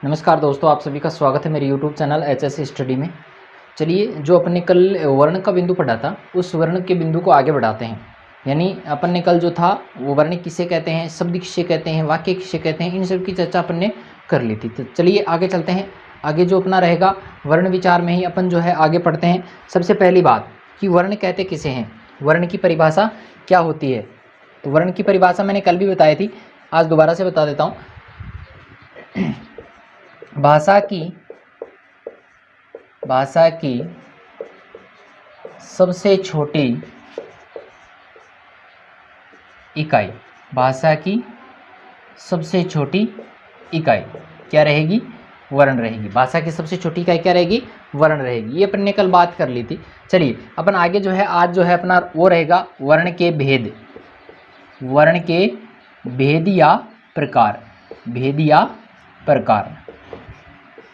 नमस्कार दोस्तों, आप सभी का स्वागत है मेरे यूट्यूब चैनल एचएस स्टडी में। चलिए, जो अपन ने कल वर्ण का बिंदु पढ़ा था, उस वर्ण के बिंदु को आगे बढ़ाते हैं। यानी अपन ने कल जो था वो वर्ण किसे कहते हैं, शब्द किसे कहते हैं, वाक्य किसे कहते हैं, इन सब की चर्चा अपन ने कर ली थी। तो चलिए आगे चलते हैं। आगे जो अपना रहेगा वर्ण विचार में ही अपन जो है आगे पढ़ते हैं। सबसे पहली बात कि वर्ण कहते किसे हैं, वर्ण की परिभाषा क्या होती है। तो वर्ण की परिभाषा मैंने कल भी बताई थी, आज दोबारा से बता देता हूँ। भाषा की सबसे छोटी इकाई, भाषा की सबसे छोटी इकाई क्या रहेगी, वर्ण रहेगी। भाषा की सबसे छोटी इकाई क्या रहेगी, वर्ण रहेगी। ये अपन ने कल बात कर ली थी। चलिए अपन आगे जो है आज जो है अपना वो रहेगा वर्ण के भेद, वर्ण के भेद या प्रकार, भेद या प्रकार।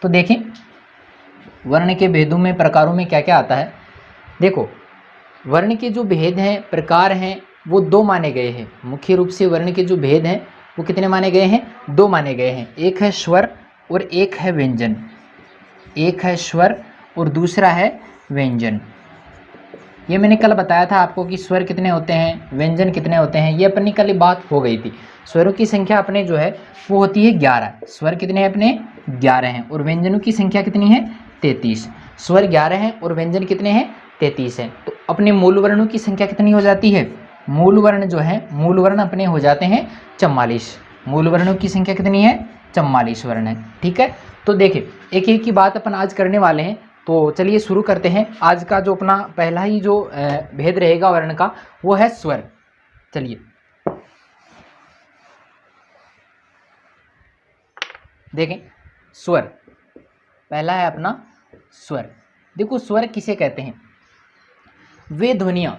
तो देखें वर्ण के भेदों में प्रकारों में क्या क्या आता है। देखो वर्ण के जो भेद हैं, प्रकार हैं, वो दो माने गए हैं। मुख्य रूप से वर्ण के जो भेद हैं वो कितने माने गए हैं, दो माने गए हैं। एक है स्वर और एक है व्यंजन। एक है स्वर और दूसरा है व्यंजन। ये मैंने कल बताया था आपको कि स्वर कितने होते हैं, व्यंजन कितने होते हैं। ये अपनी कल बात हो गई थी। स्वरों की संख्या अपने जो है वो होती है 11। स्वर कितने हैं अपने, 11 हैं। और व्यंजनों की संख्या कितनी है, 33। स्वर 11 हैं और व्यंजन कितने हैं, 33 हैं। तो अपने मूल वर्णों की संख्या कितनी हो जाती है, मूल वर्ण जो है, मूल वर्ण अपने हो जाते हैं 44। मूल वर्णों की संख्या कितनी है, 44 वर्ण है। ठीक है, तो देखिए एक एक की बात अपन आज करने वाले हैं। तो चलिए शुरू करते हैं। आज का जो अपना पहला ही जो भेद रहेगा वर्ण का वो है स्वर। चलिए देखें, स्वर पहला है अपना स्वर। देखो स्वर किसे कहते हैं, वे ध्वनियाँ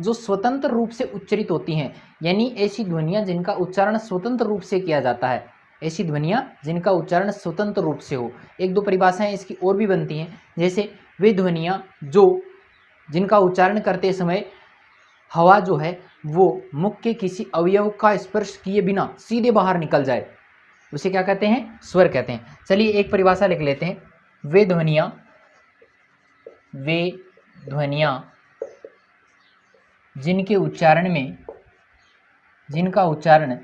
जो स्वतंत्र रूप से उच्चरित होती हैं, यानी ऐसी ध्वनियाँ जिनका उच्चारण स्वतंत्र रूप से किया जाता है, ऐसी ध्वनियाँ जिनका उच्चारण स्वतंत्र रूप से हो। एक दो परिभाषाएं इसकी और भी बनती हैं, जैसे वे ध्वनियाँ जो जिनका उच्चारण करते समय हवा जो है वो मुख के किसी अवयव का स्पर्श किए बिना सीधे बाहर निकल जाए, उसे क्या कहते हैं, स्वर कहते हैं। चलिए एक परिभाषा लिख लेते हैं। वे ध्वनियाँ जिनके उच्चारण में जिनका उच्चारण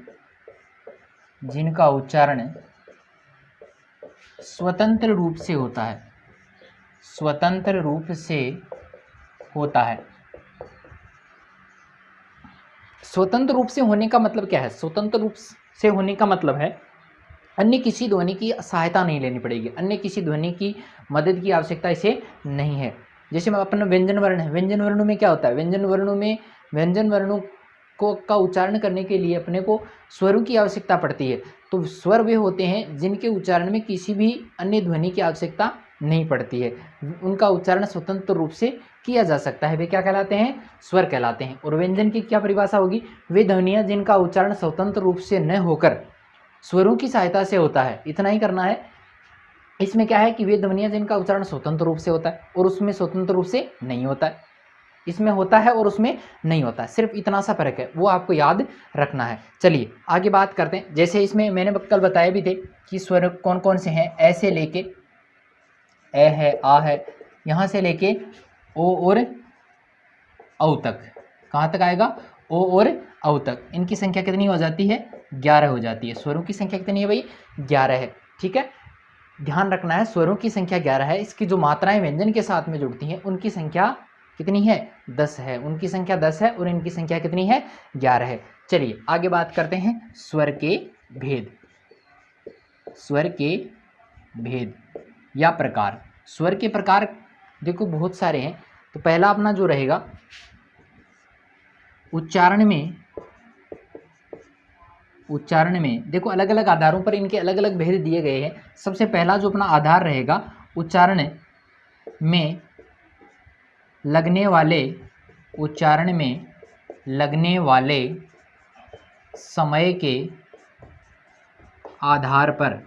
स्वतंत्र रूप से होता है, स्वतंत्र रूप से होता है। स्वतंत्र रूप से होने का मतलब क्या है, स्वतंत्र रूप से होने का मतलब है अन्य किसी ध्वनि की सहायता नहीं लेनी पड़ेगी, अन्य किसी ध्वनि की मदद की आवश्यकता इसे नहीं है। जैसे अपना व्यंजन वर्ण है, व्यंजन वर्णों में क्या होता है, व्यंजन वर्णों को का उच्चारण करने के लिए अपने को स्वरों की आवश्यकता पड़ती है। तो स्वर वे होते हैं जिनके उच्चारण में किसी भी अन्य ध्वनि की आवश्यकता नहीं पड़ती है, उनका उच्चारण स्वतंत्र रूप से किया जा सकता है, वे क्या कहलाते हैं, स्वर कहलाते हैं। और व्यंजन की क्या परिभाषा होगी, वे ध्वनियाँ जिनका उच्चारण स्वतंत्र रूप से न होकर स्वरों की सहायता से होता है। इतना ही करना है। इसमें क्या है कि वे ध्वनियाँ जिनका उच्चारण स्वतंत्र रूप से होता है और उसमें स्वतंत्र रूप से नहीं होता है, इसमें होता है और उसमें नहीं होता है, सिर्फ इतना सा फर्क है, वो आपको याद रखना है। चलिए आगे बात करते हैं। जैसे इसमें मैंने कल बताया भी थे कि स्वर कौन कौन से हैं, ऐसे लेके ए है, आ है, यहाँ से लेके ओ और औ तक, कहाँ तक आएगा, ओ और औ तक। इनकी संख्या कितनी हो जाती है, 11 हो जाती है। स्वरों की संख्या कितनी है भाई, 11 है। ठीक है, ध्यान रखना है, स्वरों की संख्या 11 है। इसकी जो मात्राएं व्यंजन के साथ में जुड़ती हैं उनकी संख्या कितनी है, 10 है। उनकी संख्या 10 है और इनकी संख्या कितनी है, 11 है। चलिए आगे बात करते हैं स्वर के भेद, स्वर के भेद या प्रकार। स्वर के प्रकार देखो बहुत सारे हैं। तो पहला अपना जो रहेगा उच्चारण में देखो अलग अलग आधारों पर इनके अलग अलग भेद दिए गए हैं। सबसे पहला जो अपना आधार रहेगा, उच्चारण में लगने वाले समय के आधार पर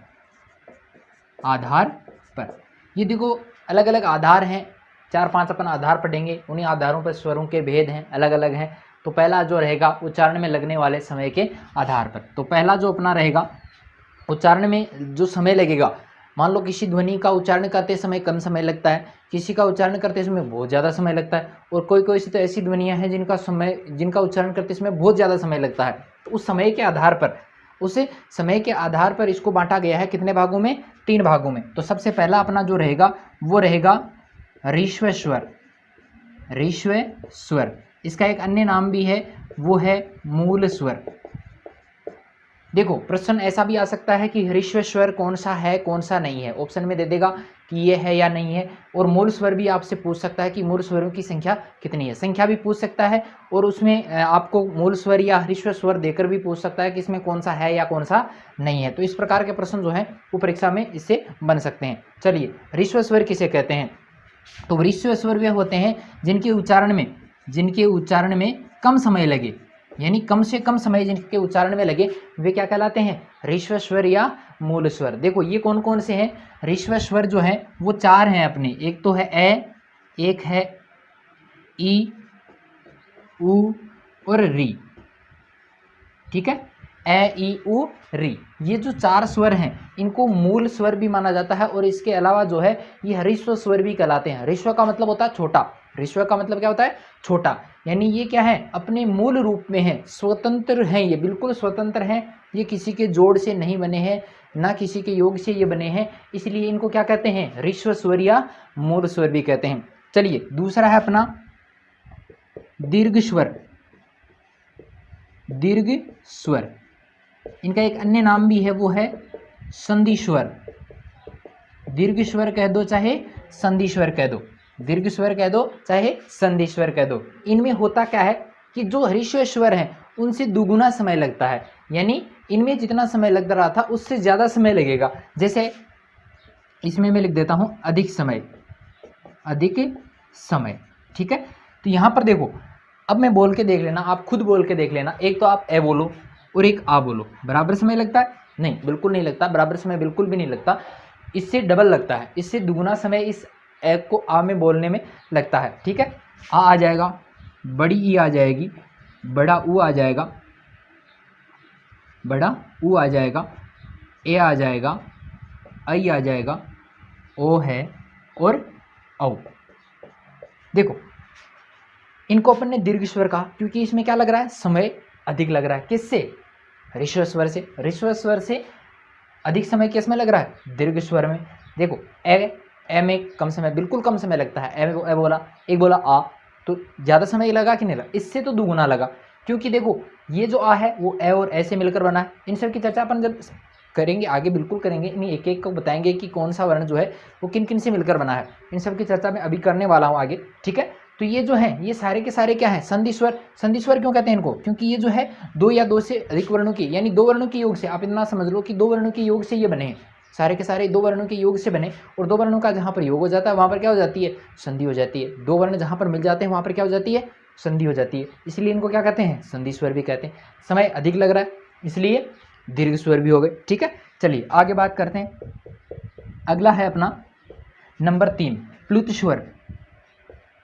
ये देखो अलग अलग आधार हैं, 4-5 अपन आधार पढ़ेंगे, उन्हीं आधारों पर स्वरों के भेद हैं, अलग अलग हैं। तो पहला जो रहेगा उच्चारण में लगने वाले समय के आधार पर। तो पहला जो अपना रहेगा उच्चारण में जो समय लगेगा, मान लो किसी ध्वनि का उच्चारण करते समय कम समय लगता है, किसी का उच्चारण करते समय बहुत ज़्यादा समय लगता है, और कोई कोई सी तो ऐसी ध्वनियाँ हैं जिनका उच्चारण करते समय बहुत ज़्यादा समय लगता है। तो उस समय के आधार पर इसको बांटा गया है कितने भागों में? 3 भागों में। तो सबसे पहला अपना जो रहेगा वो रहेगा ऋश्व स्वर। ऋश्व स्वर, इसका एक अन्य नाम भी है, वो है मूल स्वर। देखो प्रश्न ऐसा भी आ सकता है कि ऋश्व स्वर कौन सा है कौन सा नहीं है, ऑप्शन में दे देगा कि ये है या नहीं है। और मूल स्वर भी आपसे पूछ सकता है कि मूल स्वरों की संख्या कितनी है, संख्या भी पूछ सकता है, और उसमें आपको मूल स्वर या ऋश्व स्वर देकर भी पूछ सकता है कि इसमें कौन सा है या कौन सा नहीं है। तो इस प्रकार के प्रश्न जो है वो परीक्षा में इससे बन सकते हैं। चलिए, ऋश्व स्वर किसे कहते हैं? तो ऋश्व स्वर वे होते हैं जिनके उच्चारण में कम समय लगे, यानी कम से कम समय जिनके उच्चारण में लगे, वे क्या कहलाते हैं? ऋश्व स्वर या मूल स्वर। देखो ये कौन कौन से हैं? ऋश्व स्वर जो है वो 4 हैं अपने, एक तो है ए, एक है ई, उ और री। ठीक है, ए ई उ री, ये जो 4 स्वर हैं इनको मूल स्वर भी माना जाता है, और इसके अलावा जो है ये ऋश्व स्वर भी कहलाते हैं। ऋश्व का मतलब होता है छोटा, ऋश्व का मतलब क्या होता है? छोटा, यानी ये क्या है? अपने मूल रूप में है, स्वतंत्र हैं, ये बिल्कुल स्वतंत्र हैं, ये किसी के जोड़ से नहीं बने हैं, ना किसी के योग से ये बने हैं, इसलिए इनको क्या कहते हैं? ऋश्व स्वर या मूल स्वर भी कहते हैं। चलिए, दूसरा है अपना दीर्घ स्वर। दीर्घ स्वर, इनका एक अन्य नाम भी है, वो है संधि स्वर। दीर्घ स्वर कह दो चाहे संधि स्वर कह दो, दीर्घ स्वर कह दो चाहे संधि स्वर कह दो। इनमें होता क्या है कि जो ऋश्व स्वर हैं उनसे दुगुना समय लगता है, यानी इनमें जितना समय लग रहा था उससे ज़्यादा समय लगेगा। जैसे इसमें मैं लिख देता हूँ अधिक समय, अधिक समय। ठीक है, तो यहाँ पर देखो, अब मैं बोल के देख लेना, आप खुद बोल के देख लेना। एक तो आप ए बोलो और एक आ बोलो, बराबर समय लगता है? नहीं, बिल्कुल नहीं लगता, बराबर समय बिल्कुल भी नहीं लगता, इससे डबल लगता है, इससे दुगुना समय इस ए को आ में बोलने में लगता है। ठीक है, आ जाएगा, बड़ी ई आ जाएगी, बड़ा ऊ आ जाएगा, बड़ा ऊ आ जाएगा, ए आ जाएगा, आई आ जाएगा, ओ है और औ। देखो इनको अपन ने दीर्घ स्वर कहा क्योंकि इसमें क्या लग रहा है? समय अधिक लग रहा है। किससे? ऋश्व स्वर से। ऋश्व स्वर से अधिक समय किस में लग रहा है? दीर्घ स्वर में। देखो ए में कम समय, बिल्कुल कम समय लगता है। ए बोला, एक बोला आ, तो ज़्यादा समय लगा कि नहीं लगा? इससे तो दुगुना लगा, क्योंकि देखो ये जो आ है वो ए और ए से मिलकर बना है। इन सब की चर्चा अपन जब करेंगे आगे बिल्कुल करेंगे, इन एक एक को बताएंगे कि कौन सा वर्ण जो है वो किन किन से मिलकर बना है। इन सब की चर्चा मैं अभी करने वाला हूँ आगे। ठीक है, तो ये जो है ये सारे के सारे क्या है? संधि स्वर। संधि स्वर क्यों कहते हैं इनको? क्योंकि ये जो है दो या दो से अधिक वर्णों की, यानी दो वर्णों के योग से, आप इतना समझ लो कि दो वर्णों के योग से ये बने हैं, सारे के सारे दो वर्णों के योग से बने। और दो वर्णों का जहाँ पर योग हो जाता है वहाँ पर क्या हो जाती है? संधि हो जाती है। दो वर्ण जहाँ पर मिल जाते हैं वहाँ पर क्या हो जाती है? संधि हो जाती है। इसलिए इनको क्या कहते हैं? संधि स्वर भी कहते हैं। समय अधिक लग रहा है इसलिए दीर्घ स्वर भी हो गए। ठीक है, चलिए आगे बात करते हैं। अगला है अपना नंबर 3, प्लुत स्वर।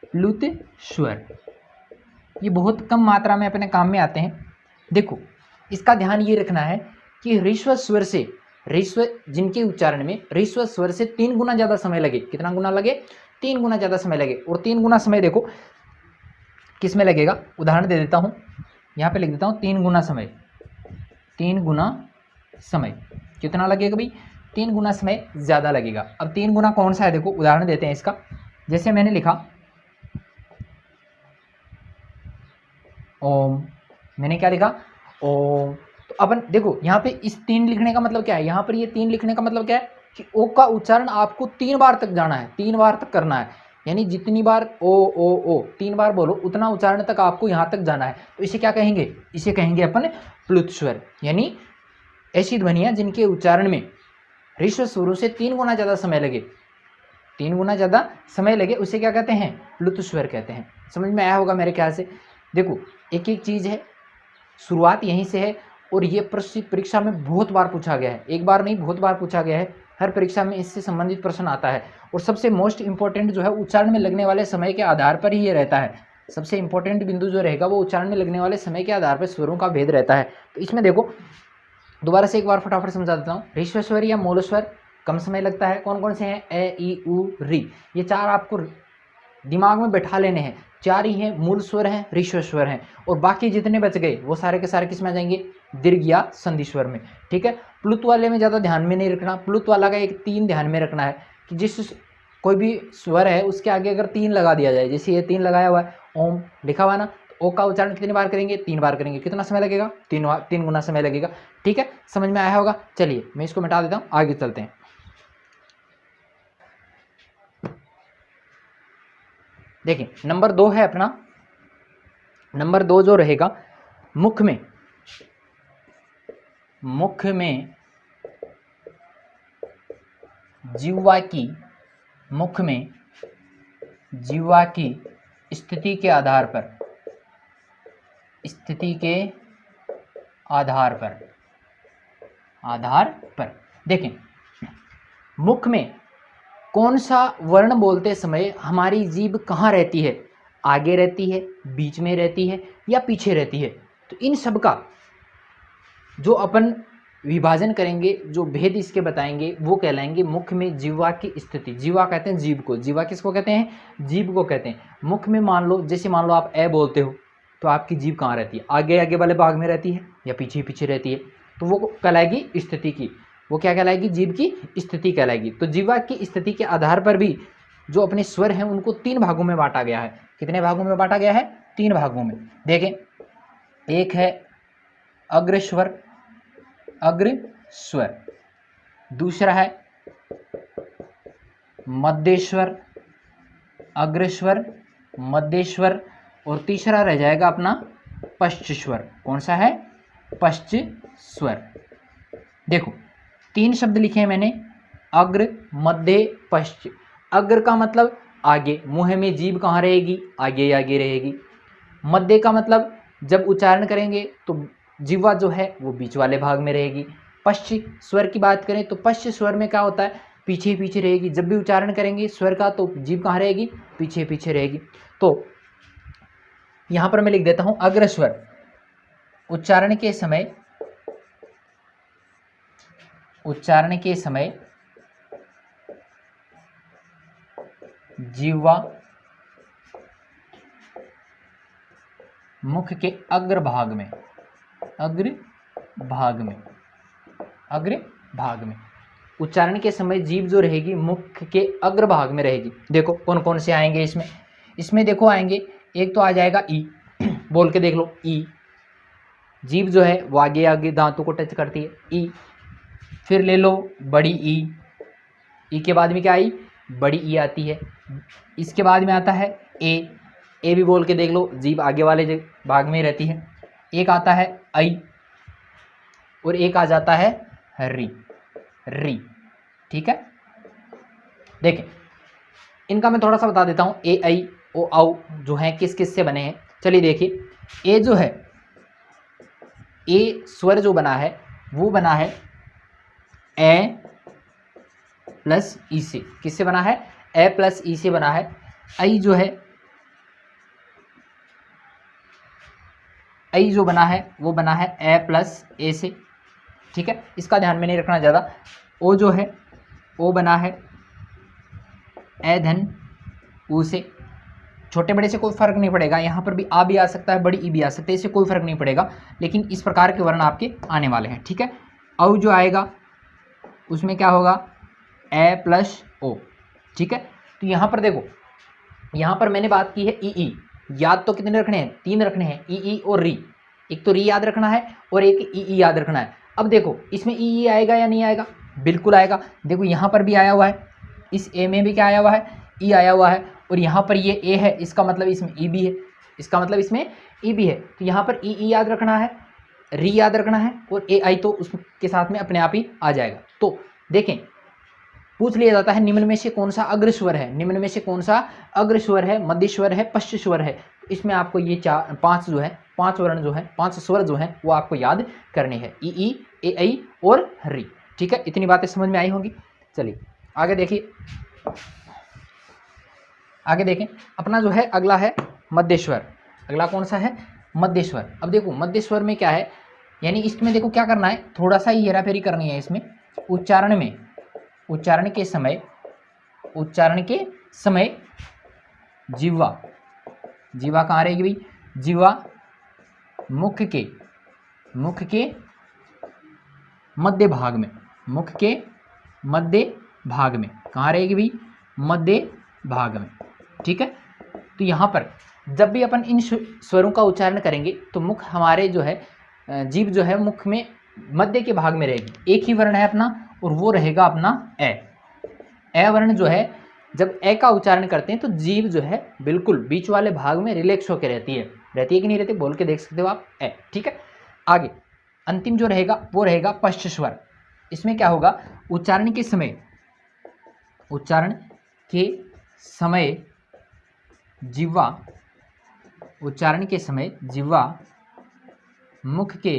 प्लुत स्वर ये बहुत कम मात्रा में अपने काम में आते हैं। देखो इसका ध्यान ये रखना है कि ऋश्व स्वर से, ऋश्व जिनके उच्चारण में ऋश्व स्वर से 3 गुना ज़्यादा समय लगे। कितना गुना लगे? 3 गुना ज़्यादा समय लगे। और 3 गुना समय देखो किस में लगेगा? उदाहरण दे देता हूँ, यहाँ पे लिख देता हूँ 3 गुना समय। 3 गुना समय कितना लगेगा भाई? 3 गुना समय ज़्यादा लगेगा। अब 3 गुना कौन सा है? देखो उदाहरण देते हैं इसका। जैसे मैंने लिखा ओम, मैंने क्या लिखा? ओम। तो अपन देखो यहाँ पे इस 3 लिखने का मतलब क्या है? यहाँ पर ये 3 लिखने का मतलब क्या है कि ओ का उच्चारण आपको 3 बार तक जाना है, 3 बार तक करना है। यानी जितनी बार ओ 3 बार बोलो उतना उच्चारण तक आपको यहाँ तक जाना है। तो इसे क्या कहेंगे? इसे कहेंगे अपन प्लुत स्वर। यानी ऐसी ध्वनियाँ जिनके उच्चारण में ऋश्व स्वरों से 3 गुना ज़्यादा समय लगे, 3 गुना ज़्यादा समय लगे, उसे क्या कहते हैं? प्लुत स्वर कहते हैं। समझ में आया होगा मेरे ख्याल से। देखो एक एक चीज़ है, शुरुआत यहीं से है, और ये प्रश्न परीक्षा में बहुत बार पूछा गया है, एक बार नहीं बहुत बार पूछा गया है। हर परीक्षा में इससे संबंधित प्रश्न आता है। और सबसे मोस्ट इंपॉर्टेंट जो है उच्चारण में लगने वाले समय के आधार पर ही ये रहता है। सबसे इंपॉर्टेंट बिंदु जो रहेगा वो उच्चारण में लगने वाले समय के आधार पर स्वरों का भेद रहता है। तो इसमें देखो दोबारा से एक बार फटाफट समझा देता हूँ। ह्रस्व स्वर या मूल स्वर कम समय लगता है। कौन कौन से हैं? ए, ई, उ, री। ये चार आपको दिमाग में बैठा लेने हैं। चार ही हैं, मूल स्वर हैं, ह्रस्व स्वर हैं, और बाकी जितने बच गए वो सारे के सारे किस में आ जाएंगे? दीर्घ या संधि स्वर में। ठीक है, प्लुत वाले में ज़्यादा ध्यान में नहीं रखना। प्लुत वाला का एक तीन ध्यान में रखना है कि जिस कोई भी स्वर है उसके आगे अगर तीन लगा दिया जाए, जैसे ये तीन लगाया हुआ है, ओम लिखा हुआ है ना, तो ओ का उच्चारण कितनी बार करेंगे? 3 बार करेंगे। कितना समय लगेगा? 3 गुना समय लगेगा। ठीक है, समझ में आया होगा। चलिए मैं इसको मिटा देता हूँ, आगे चलते हैं। देखिए नंबर 2 है अपना। नंबर 2 जो रहेगा, मुख में जिह्वा की, मुख में जिह्वा की स्थिति के आधार पर, देखें मुख में कौन सा वर्ण बोलते समय हमारी जीभ कहाँ रहती है? आगे रहती है, बीच में रहती है, या पीछे रहती है? तो इन सब का जो अपन विभाजन करेंगे, जो भेद इसके बताएंगे, वो कहलाएंगे मुख में जिह्वा की स्थिति। जिह्वा कहते हैं जीभ को। जिह्वा किसको कहते हैं? जीभ को कहते हैं। मुख में मान लो, जैसे मान लो आप ए बोलते हो, तो आपकी जीभ कहाँ रहती है? आगे आगे वाले भाग में रहती है या पीछे पीछे रहती है? तो वो कहलाएगी स्थिति की। वो क्या कहलाएगी? जीभ की स्थिति कहलाएगी। तो जिह्वा की स्थिति के आधार पर भी जो अपने स्वर हैं उनको 3 भागों में बांटा गया है। कितने भागों में बांटा गया है? 3 भागों में। देखें, एक है अग्रस्वर, दूसरा है मध्यस्वर, अग्रस्वर, मध्यस्वर, और तीसरा रह जाएगा अपना पश्च स्वर। कौन सा है? पश्च स्वर। देखो 3 शब्द लिखे हैं मैंने, अग्र, मध्य, पश्च। अग्र का मतलब आगे, मुंह में जीभ कहाँ रहेगी? आगे आगे रहेगी। मध्य का मतलब जब उच्चारण करेंगे तो जिह्वा जो है वो बीच वाले भाग में रहेगी। पश्च स्वर की बात करें तो पश्च स्वर में क्या होता है? पीछे पीछे रहेगी। जब भी उच्चारण करेंगे स्वर का तो जीभ कहाँ रहेगी? पीछे पीछे रहेगी। तो यहाँ पर मैं लिख देता हूँ, अग्रस्वर उच्चारण के समय जिह्वा मुख के अग्र भाग में उच्चारण के समय जीभ जो रहेगी मुख के अग्र भाग में रहेगी। देखो कौन कौन से आएंगे इसमें देखो आएंगे, एक तो आ जाएगा ई। बोल के देख लो, ई। जीभ जो है वो आगे आगे दांतों को टच करती है, ई। फिर ले लो बड़ी ई के बाद में क्या आई? बड़ी ई आती है। इसके बाद में आता है ए भी बोल के देख लो, जीभ आगे वाले भाग में रहती है। एक आता है आई, और एक आ जाता है री। ठीक है, देखें इनका मैं थोड़ा सा बता देता हूँ। ए, आई, ओ, औ जो है किस किस से बने हैं। चलिए देखिए, ए जो है, ए स्वर जो बना है वो बना है ए प्लस ई से। किससे बना है? ए प्लस ई से बना है। आई जो है, आई जो बना है वो बना है ए प्लस ए से। ठीक है, इसका ध्यान में नहीं रखना ज़्यादा। ओ जो है, ओ बना है ए धन ऊ से। छोटे बड़े से कोई फर्क नहीं पड़ेगा, यहाँ पर भी आ भी आ सकता है, बड़ी ई भी आ सकती है, इससे कोई फर्क नहीं पड़ेगा, लेकिन इस प्रकार के वर्ण आपके आने वाले हैं। ठीक है, औ जो आएगा उसमें क्या होगा? ए प्लस ओ। ठीक है, तो यहाँ पर देखो, यहाँ पर मैंने बात की है ई। याद तो कितने रखने हैं? 3 रखने हैं, ई और री। एक तो री याद रखना है और एक ई याद रखना है। अब देखो इसमें ई आएगा या नहीं आएगा? बिल्कुल आएगा। देखो यहाँ पर भी आया हुआ है, इस ए में भी क्या आया हुआ है? ई आया हुआ है, और यहाँ पर ये ए है, इसका मतलब इसमें ई भी है, तो यहाँ पर ई याद रखना है, री याद रखना है, और ए आई तो उसके साथ में अपने आप ही आ जाएगा। तो देखें, पूछ लिया जाता है निम्न में से कौन सा अग्रस्वर है, मध्य स्वर है, पश्च स्वर है। इसमें आपको ये 5 जो है, 5 वर्ण जो है, 5 स्वर जो हैं वो आपको याद करने हैं, ई, ए, आई और री। ठीक है, इतनी बातें समझ में आई होंगी। चलिए आगे देखें, अपना जो है अगला है मध्य स्वर। अगला कौन सा है? मध्य स्वर। अब देखो मध्य स्वर में क्या है, यानी इसमें देखो क्या करना है, थोड़ा सा ही हेराफेरी करनी है इसमें। उच्चारण के समय जीवा कहाँ रहेगी भाई, जीवा मुख के मध्य भाग में, कहाँ रहेगी भाई, मध्य भाग में। ठीक है, तो यहाँ पर जब भी अपन इन स्वरों का उच्चारण करेंगे तो मुख हमारे जो है, जीभ जो है मुख में मध्य के भाग में रहेगी। एक ही वर्ण है अपना, और वो रहेगा अपना ए वर्ण जो है, जब ए का उच्चारण करते हैं तो जीभ जो है बिल्कुल बीच वाले भाग में रिलैक्स होकर रहती है कि नहीं रहती, बोल के देख सकते हो आप, ए। ठीक है, आगे अंतिम जो रहेगा वो रहेगा पश्च स्वर। इसमें क्या होगा, उच्चारण के समय जिह्वा मुख के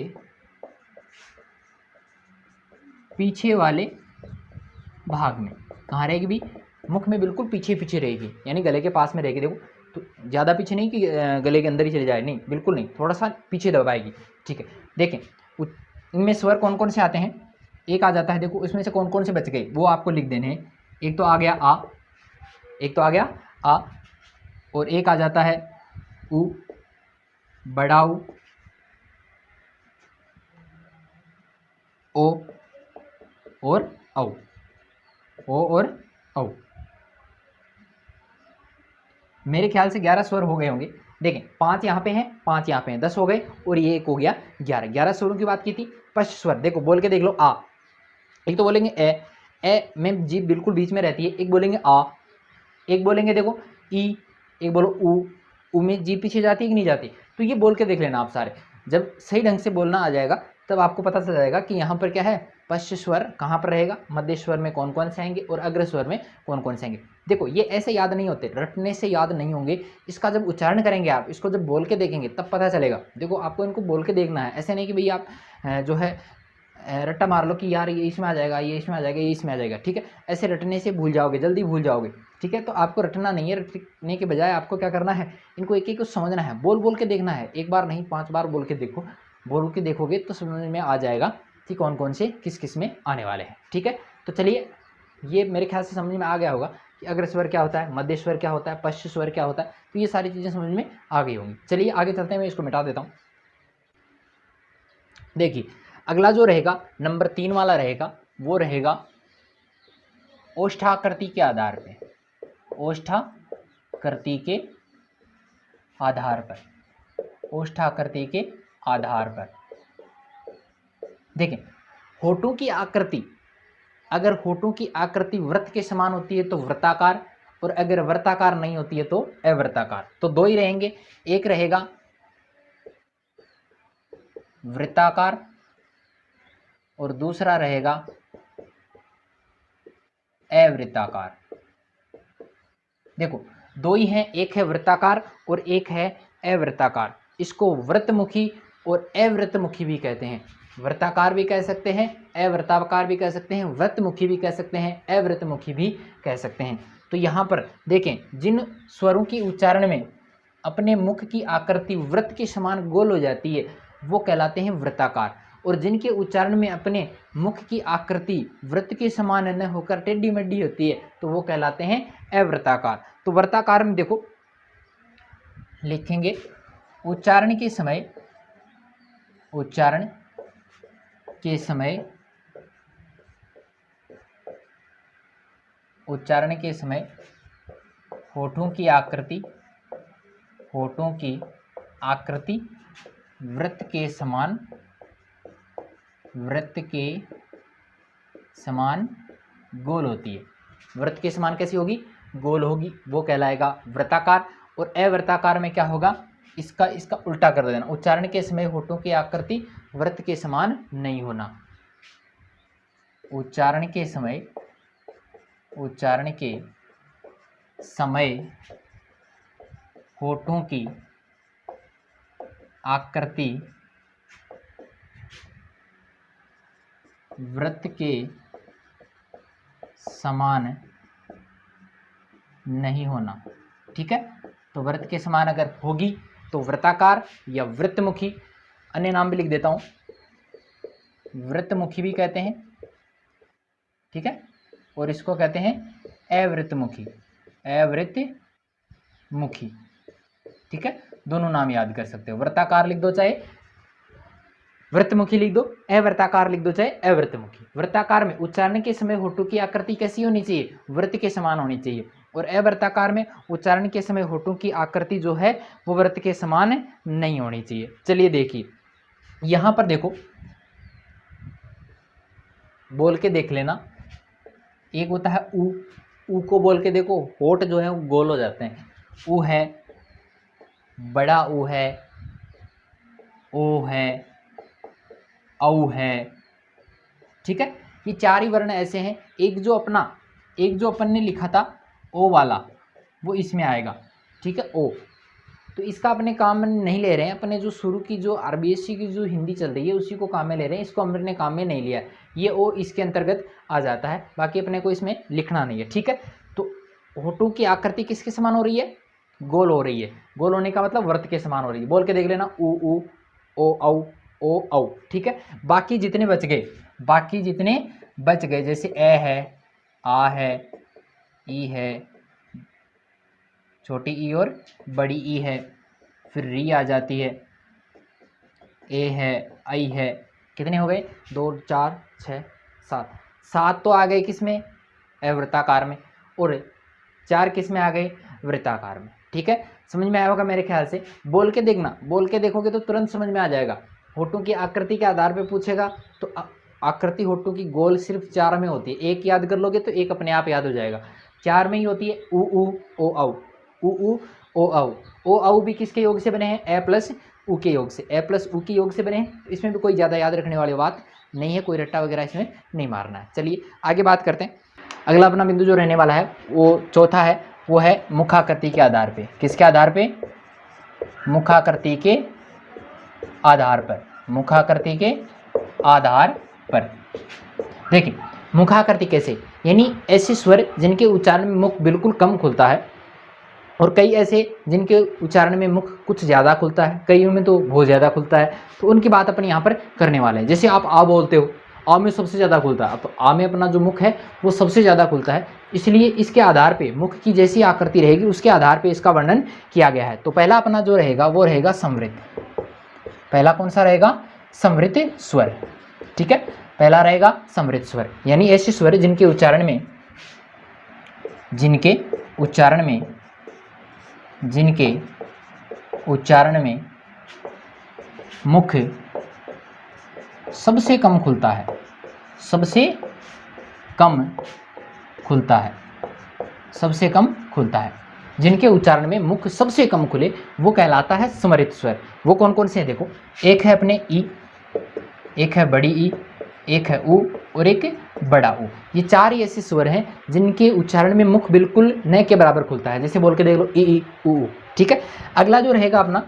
पीछे वाले भाग में, कहाँ रहेगी भी, मुख में बिल्कुल पीछे रहेगी, यानी गले के पास में रहेगी। देखो तो ज़्यादा पीछे नहीं कि गले के अंदर ही चले जाए, नहीं, बिल्कुल नहीं, थोड़ा सा पीछे दबाएगी। ठीक है, देखें इनमें स्वर कौन कौन से आते हैं, एक आ जाता है, देखो इसमें से कौन कौन से बच गए वो आपको लिख देने हैं। एक तो आ गया आ, और एक आ जाता है उ, बड़ा उ, ओ और औ। मेरे ख्याल से 11 स्वर हो गए होंगे। देखें 5 यहाँ पे हैं, 5 यहाँ पे हैं, 10 हो गए, और ये एक हो गया 11 स्वरों की बात की थी। पश्च स्वर देखो बोल के देख लो, आ, एक तो बोलेंगे ए में जीभ बिल्कुल बीच में रहती है, एक बोलेंगे आ, एक बोलेंगे देखो ई, एक बोलो उ में जीभ पीछे जाती है कि नहीं जाती। तो ये बोल के देख लेना आप सारे, जब सही ढंग से बोलना आ जाएगा तब आपको पता चल जाएगा कि यहाँ पर क्या है, पश्च स्वर कहाँ पर रहेगा, मध्य स्वर में कौन कौन से आएंगे और अग्र स्वर में कौन कौन से आएंगे। देखो ये ऐसे याद नहीं होते, रटने से याद नहीं होंगे, इसका जब उच्चारण करेंगे आप, इसको जब बोल के देखेंगे तब पता चलेगा। देखो आपको इनको बोल के देखना है, ऐसे नहीं कि भाई आप जो है रट्टा मार लो कि यार ये इसमें आ जाएगा, ये इसमें आ जाएगा, ये इसमें आ जाएगा। ठीक है, ऐसे रटने से भूल जाओगे, जल्दी भूल जाओगे। ठीक है, तो आपको रटना नहीं है, रटने के बजाय आपको क्या करना है, इनको एक एक को समझना है, बोल के देखना है, एक बार नहीं 5 बार बोल के देखो, बोल के देखोगे तो समझ में आ जाएगा कि कौन कौन से किस किस में आने वाले हैं। ठीक है, तो चलिए ये मेरे ख्याल से समझ में आ गया होगा कि अग्र स्वर क्या होता है, मध्य स्वर क्या होता है, पश्च स्वर क्या होता है, तो ये सारी चीज़ें समझ में आ गई होंगी। चलिए आगे चलते हैं, मैं इसको मिटा देता हूँ। देखिए अगला जो रहेगा नंबर 3 वाला रहेगा, वो रहेगा ओष्ठाकृति के आधार पे, ओष्ठाकृति के आधार पर। देखें होठों की आकृति, अगर होठों की आकृति वृत्त के समान होती है तो वृत्ताकार, और अगर वृत्ताकार नहीं होती है तो अवृत्ताकार। तो दो ही रहेंगे, एक रहेगा वृत्ताकार और दूसरा रहेगा अवृत्ताकार। देखो दो ही हैं, एक है वृत्ताकार और एक है अवृत्ताकार। इसको वृत्तमुखी और अवृत्तमुखी भी कहते हैं, वृत्ताकार भी कह सकते हैं, अवृत्ताकार भी कह सकते हैं, वृत्तमुखी भी कह सकते हैं, अवृत्तमुखी भी कह सकते हैं। तो यहाँ पर देखें जिन स्वरों की उच्चारण में अपने मुख की आकृति वृत्त के समान गोल हो जाती है वो कहलाते हैं वृत्ताकार, और जिनके उच्चारण में अपने मुख की आकृति वृत्त के समान न होकर टेढ़ी मेढ़ी होती है तो वो कहलाते हैं अवृत्ताकार। तो वृत्ताकार में देखो लिखेंगे उच्चारण के समय होठों की आकृति वृत्त के समान गोल होती है। वृत्त के समान कैसी होगी, गोल होगी, वो कहलाएगा वृत्ताकार। और अवृत्ताकार में क्या होगा, इसका उल्टा कर देना, उच्चारण के समय होठों की आकृति वृत्त के समान नहीं होना, उच्चारण के समय होठों की आकृति वृत्त के समान नहीं होना। ठीक है, तो वृत्त के समान अगर होगी तो वृत्ताकार या वृत्तमुखी, अन्य नाम भी लिख देता हूं, वृत्तमुखी भी कहते हैं, ठीक है, और इसको कहते हैं अवृत्तमुखी, अवृत्तमुखी, ठीक है। दोनों नाम याद कर सकते हो, वृत्ताकार लिख दो चाहे वृत्तमुखी लिख दो, अवृत्ताकार लिख दो चाहे अवृत्तमुखी। वृत्ताकार में उच्चारण के समय होठों की आकृति कैसी होनी चाहिए? वृत्त के समान होनी चाहिए, और अवृत्ताकार में उच्चारण के समय होठों की आकृति जो है वो वृत्त के समान नहीं होनी चाहिए। चलिए देखिए, यहां पर देखो, बोल के देख लेना। एक होता है ऊ, ऊ को बोल के देखो, होठ जो है वो गोल हो जाते हैं। ऊ है, बड़ा ऊ है, ओ है, औ है, ठीक है। ये चार ही वर्ण ऐसे हैं। एक जो अपन ने लिखा था ओ वाला, वो इसमें आएगा, ठीक है, ओ। तो इसका अपने काम में नहीं ले रहे हैं, अपने जो शुरू की जो आरबीएससी की जो हिंदी चल रही है उसी को काम में ले रहे हैं, इसको हमने काम में नहीं लिया। ये ओ इसके अंतर्गत आ जाता है, बाकी अपने को इसमें लिखना नहीं है, ठीक है। तो होठों की आकृति किसके समान हो रही है? गोल हो रही है। गोल होने का मतलब वृत्त के समान हो रही है। बोल के देख लेना, ऊ, ओ औ, ठीक है। बाकी जितने बच गए, जैसे ए है, आ है, ई है, छोटी ई और बड़ी ई है, फिर री आ जाती है, ए है, आई है, कितने हो गए? 2 4 6 7, 7 तो आ गए किसमें? अवृत्ताकार में, और 4 किस में आ गए? वृत्ताकार में, ठीक है। समझ में आया होगा मेरे ख्याल से। बोल के देखना, बोल के देखोगे तो तुरंत समझ में आ जाएगा। होठों की आकृति के आधार पे पूछेगा तो आकृति होठों की गोल सिर्फ 4 में होती है। एक याद कर लोगे तो एक अपने आप याद हो जाएगा। 4 में ही होती है, ऊ ओ औ, ऊ ओ औ। ओ औ भी किसके योग से बने हैं? ए प्लस ऊ के योग से, ए प्लस ऊ के योग से बने हैं। इसमें भी कोई ज़्यादा याद रखने वाली बात नहीं है, कोई रट्टा वगैरह इसमें नहीं मारना है। चलिए आगे बात करते हैं। अगला अपना बिंदु जो रहने वाला है वो चौथा है, वो है मुखाकृति के आधार पे। किसके आधार पे? मुखाकृति के आधार पर, मुखाकृति के आधार पर। देखिए मुखाकृति कैसे, यानी ऐसे स्वर जिनके उच्चारण में मुख बिल्कुल कम खुलता है, और कई ऐसे जिनके उच्चारण में मुख कुछ ज़्यादा खुलता है, कईयों में तो बहुत ज़्यादा खुलता है। तो उनकी बात अपन यहाँ पर करने वाले हैं। जैसे आप आ बोलते हो, आ में सबसे ज़्यादा खुलता है, अब आ में अपना जो मुख है वो सबसे ज़्यादा खुलता है, इसलिए इसके आधार पे मुख की जैसी आकृति रहेगी उसके आधार पे इसका वर्णन किया गया है। तो पहला अपना जो रहेगा वो रहेगा समृद्ध। पहला कौन सा रहेगा? समृद्ध स्वर, ठीक है। पहला रहेगा समृद्ध स्वर, यानी ऐसे स्वर जिनके उच्चारण में मुख सबसे कम खुलता है, सबसे कम खुलता है, जिनके उच्चारण में मुख सबसे कम खुले वो कहलाता है समृद्ध स्वर। वो कौन कौन से हैं देखो, एक है अपने ई, एक है बड़ी ई, एक है ऊ और एक बड़ा ऊ। ये 4 ही ऐसे स्वर हैं जिनके उच्चारण में मुख बिल्कुल न के बराबर खुलता है। जैसे बोल के देख लो, ई ऊ, ठीक है। अगला जो रहेगा अपना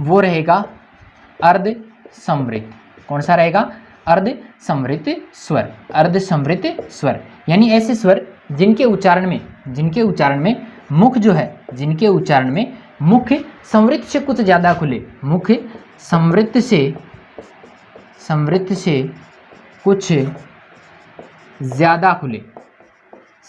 वो रहेगा अर्ध समृद्ध। कौन सा रहेगा? अर्ध समृद्ध स्वर, अर्ध समृद्ध स्वर, यानी ऐसे स्वर जिनके उच्चारण में मुख जो है, जिनके उच्चारण में मुख समृद्ध से कुछ ज़्यादा खुले, मुख समृद्ध से कुछ ज़्यादा खुले,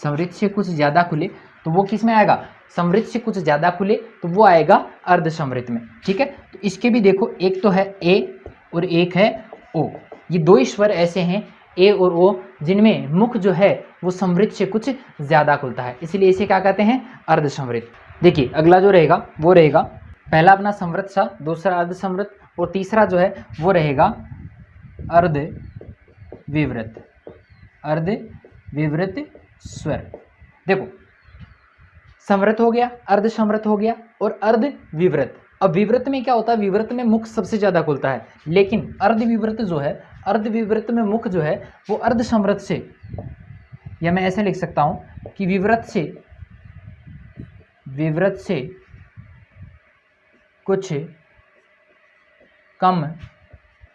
समृद्ध से कुछ ज़्यादा खुले, तो वो किस में आएगा? समृद्ध से कुछ ज़्यादा खुले तो वो आएगा अर्ध समृद्ध में, ठीक है। तो इसके भी देखो, एक तो है ए और एक है ओ। ये 2 स्वर ऐसे हैं ए और ओ जिनमें मुख जो है वो समृद्ध से कुछ ज़्यादा खुलता है, इसलिए इसे क्या कहते हैं? अर्ध समृद्ध। देखिए अगला जो रहेगा वो रहेगा पहला अपना समृद्ध सा, दूसरा अर्ध समृद्ध, और तीसरा जो है वो रहेगा अर्ध विवृत, अर्ध विवृत स्वर। देखो समृद्ध हो गया, अर्ध समृद्ध हो गया और अर्ध विवृत। अब विवृत में क्या होता है? विवृत में मुख सबसे ज़्यादा खुलता है, लेकिन अर्ध विवृत जो है, अर्ध विवृत में मुख जो है वो अर्ध समृद्ध से, या मैं ऐसे लिख सकता हूँ कि विवृत से कुछ कम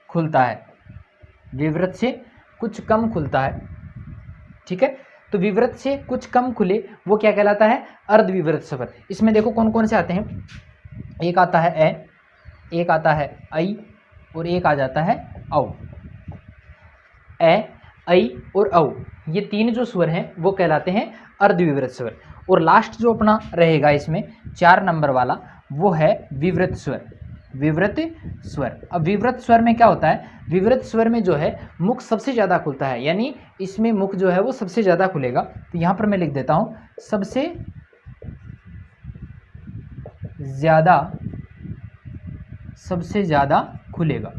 खुलता है, विवृत से कुछ कम खुलता है, ठीक है। तो विवृत से कुछ कम खुले वो क्या कहलाता है? अर्ध विवृत स्वर। इसमें देखो कौन कौन से आते हैं, एक आता है ए, एक आता है आई, और एक आ जाता है औ। ए, ऐ और औ, ये तीन जो स्वर हैं वो कहलाते हैं अर्धविवृत स्वर। और लास्ट जो अपना रहेगा इसमें 4 नंबर वाला, वो है विवृत स्वर। विवृत स्वर। अब विवृत स्वर में क्या होता है, विवृत स्वर में जो है मुख सबसे ज़्यादा खुलता है, यानी इसमें मुख जो है वो सबसे ज़्यादा खुलेगा। तो यहाँ पर मैं लिख देता हूँ सबसे ज़्यादा खुलेगा।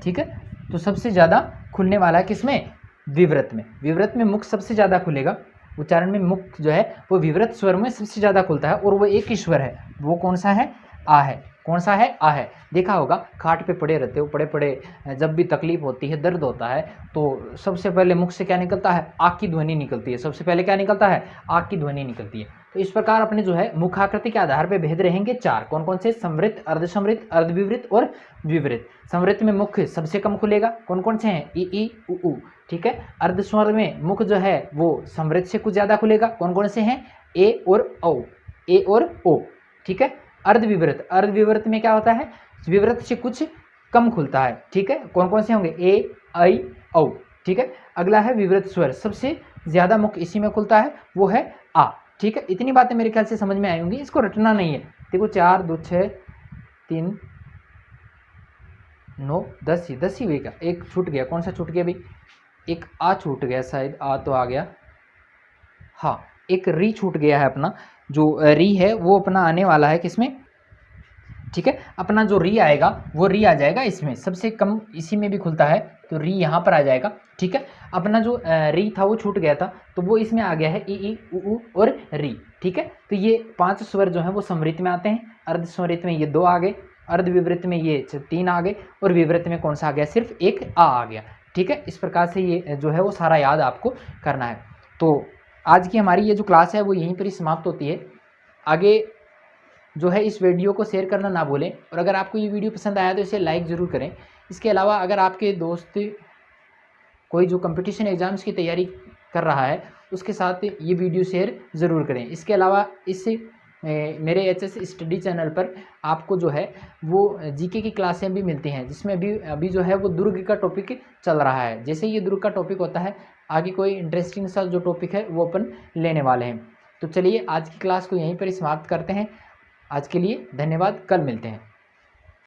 ठीक है, तो सबसे ज़्यादा खुलने वाला है किसमें, विवृत में। विवृत में मुख सबसे ज़्यादा खुलेगा, उच्चारण में मुख जो है वो विवृत स्वर में सबसे ज़्यादा खुलता है, और वो एक ही स्वर है, वो कौन सा है, आ है। कौन सा है, आ है। देखा होगा खाट पे पड़े रहते हो, पड़े पड़े जब भी तकलीफ होती है, दर्द होता है, तो सबसे पहले मुख से क्या निकलता है, आग की ध्वनि निकलती है। सबसे पहले क्या निकलता है, आग की ध्वनि निकलती है। तो इस प्रकार अपने जो है मुखाकृति के आधार पर भेद रहेंगे 4। कौन कौन से, समृत, अर्धसमृत, अर्धविवृत और विवृत। समृत में मुख सबसे कम खुलेगा, कौन कौन से हैं, ई, उ। ठीक है। अर्धस्वर में मुख जो है वो समृत से कुछ ज़्यादा खुलेगा, कौन कौन से हैं, ए और औ, ए और ओ। ठीक है। अर्धविवृत, अर्धविवृत में क्या होता है, विवृत से कुछ कम खुलता है। ठीक है, कौन कौन से होंगे, ए, ऐ, औ। ठीक है। अगला है विवृत स्वर, सबसे ज़्यादा मुख इसी में खुलता है, वो है आ। ठीक है, इतनी बातें मेरे ख्याल से समझ में आई होंगी, इसको रटना नहीं है। देखो 4, 2, 6, 3, 9, 10 ही 10 ही हुई क्या, एक छूट गया, कौन सा छूट गया भाई, एक आ छूट गया शायद, आ तो आ गया, हाँ एक री छूट गया है अपना, जो री है वो अपना आने वाला है किसमें, ठीक है, अपना जो री आएगा वो री आ जाएगा इसमें, सबसे कम इसी में भी खुलता है, तो री यहाँ पर आ जाएगा। ठीक है, अपना जो री था वो छूट गया था, तो वो इसमें आ गया है ई, उ और री। ठीक है, तो ये 5 स्वर जो हैं वो समृत में आते हैं, अर्धस्मृत में ये 2 आ गए, अर्धविवृत में ये 3 आ गए, और विवृत में कौन सा आ गया, सिर्फ एक आ गया। ठीक है, इस प्रकार से ये जो है वो सारा याद आपको करना है। तो आज की हमारी ये जो क्लास है वो यहीं पर ही समाप्त होती है। आगे जो है इस वीडियो को शेयर करना ना भूलें, और अगर आपको ये वीडियो पसंद आया तो इसे लाइक ज़रूर करें। इसके अलावा अगर आपके दोस्त कोई जो कंपटीशन एग्ज़ाम्स की तैयारी कर रहा है उसके साथ ये वीडियो शेयर ज़रूर करें। इसके अलावा इस मेरे एचएस स्टडी चैनल पर आपको जो है वो जीके की क्लासें भी मिलती हैं, जिसमें अभी जो है वो दुर्ग का टॉपिक चल रहा है। जैसे ये दुर्ग का टॉपिक होता है, आगे कोई इंटरेस्टिंग सा जो टॉपिक है वो अपन लेने वाले हैं। तो चलिए आज की क्लास को यहीं पर समाप्त करते हैं। आज के लिए धन्यवाद, कल मिलते हैं।